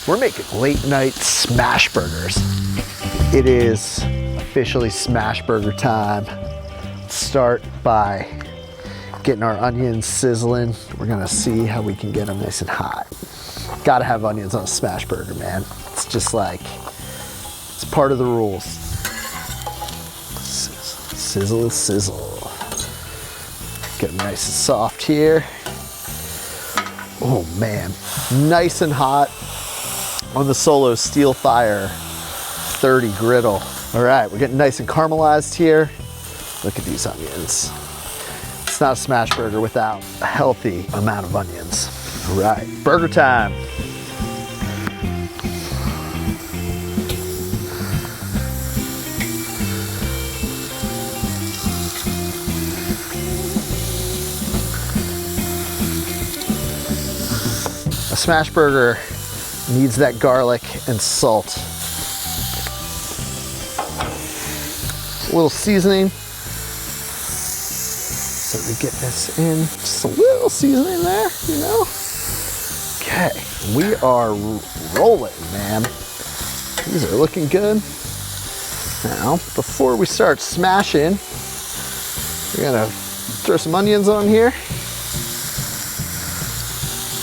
We're making late night smash burgers. It is officially smash burger time. Let's start by getting our onions sizzling. We're gonna see how we can get them nice and hot. Gotta have onions on a smash burger, man. It's just like, it's part of the rules. Sizzle, sizzle. Get them nice and soft here. Oh man, nice and hot on the Solo Steelfire 30 griddle. All right, we're getting nice and caramelized here. Look at these onions. It's not a smash burger without a healthy amount of onions. All right, burger time. A smash burger needs that garlic and salt. A little seasoning. So we get this in, just a little seasoning there, you know? Okay, we are rolling, man. These are looking good. Now, before we start smashing, we're gonna throw some onions on here.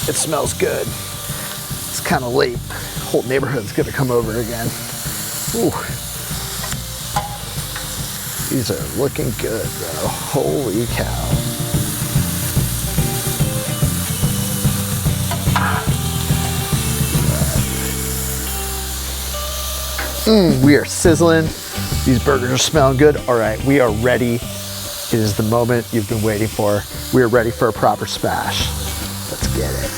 It smells good. It's kind of late. Whole neighborhood's gonna come over again. Ooh. These are looking good, bro. Holy cow. We are sizzling. These burgers are smelling good. All right, we are ready. It is the moment you've been waiting for. We are ready for a proper smash. Let's get it.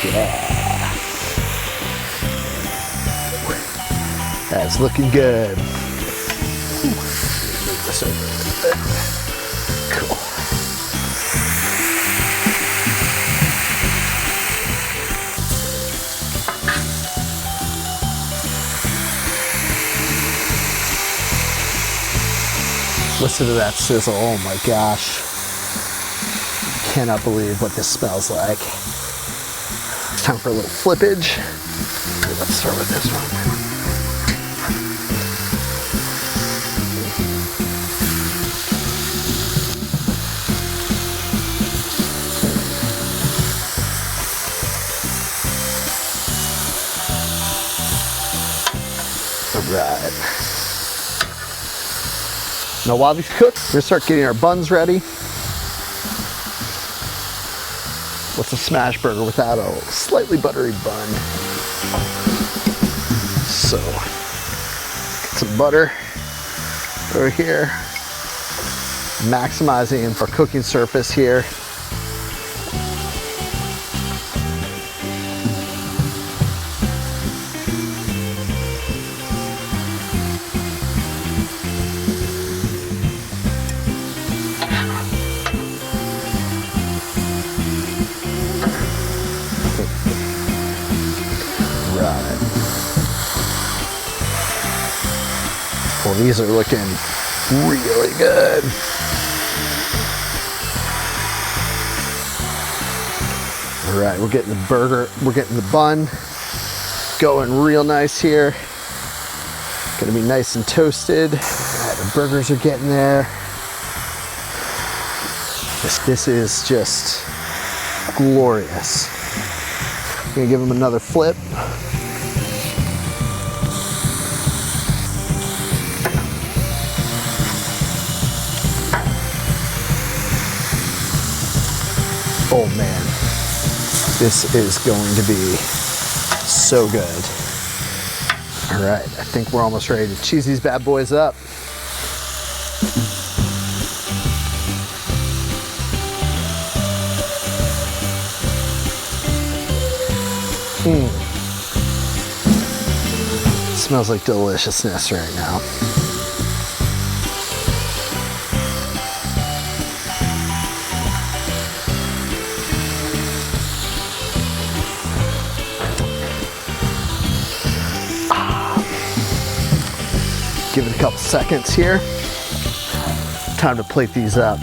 Yeah. That's looking good. Move this over a bit. Cool. Listen to that sizzle. Oh my gosh. Cannot believe what this smells like. It's time for a little flippage. Let's start with this one. All right. Now while these cook, we're gonna start getting our buns ready. What's a smash burger without a slightly buttery bun? So, get some butter over here. Maximizing our cooking surface here. Well, these are looking really good. All right, we're getting the burger, we're getting the bun going real nice here. Gonna be nice and toasted. All right, the burgers are getting there. This is just glorious. Gonna give them another flip. Oh man, this is going to be so good. All right, I think we're almost ready to cheese these bad boys up. Smells like deliciousness right now. Give it a couple seconds here. Time to plate these up.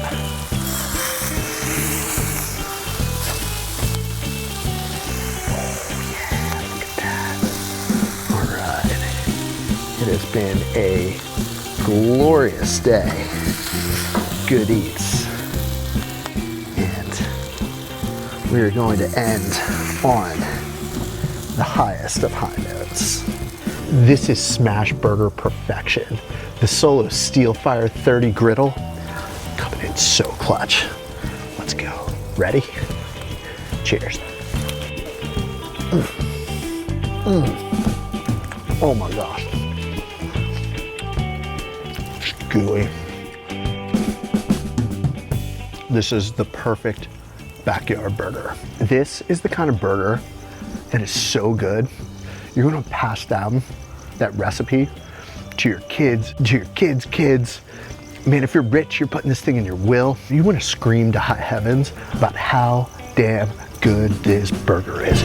It has been a glorious day. Good eats. And we are going to end on the highest of high notes. This is smash burger perfection. The Solo Steelfire 30 griddle coming in so clutch. Let's go. Ready? Cheers. Oh my gosh. It's gooey. This is the perfect backyard burger. This is the kind of burger that is so good. You're gonna pass down that recipe to your kids, to your kids' kids. Man, if you're rich, you're putting this thing in your will. You wanna scream to high heavens about how damn good this burger is.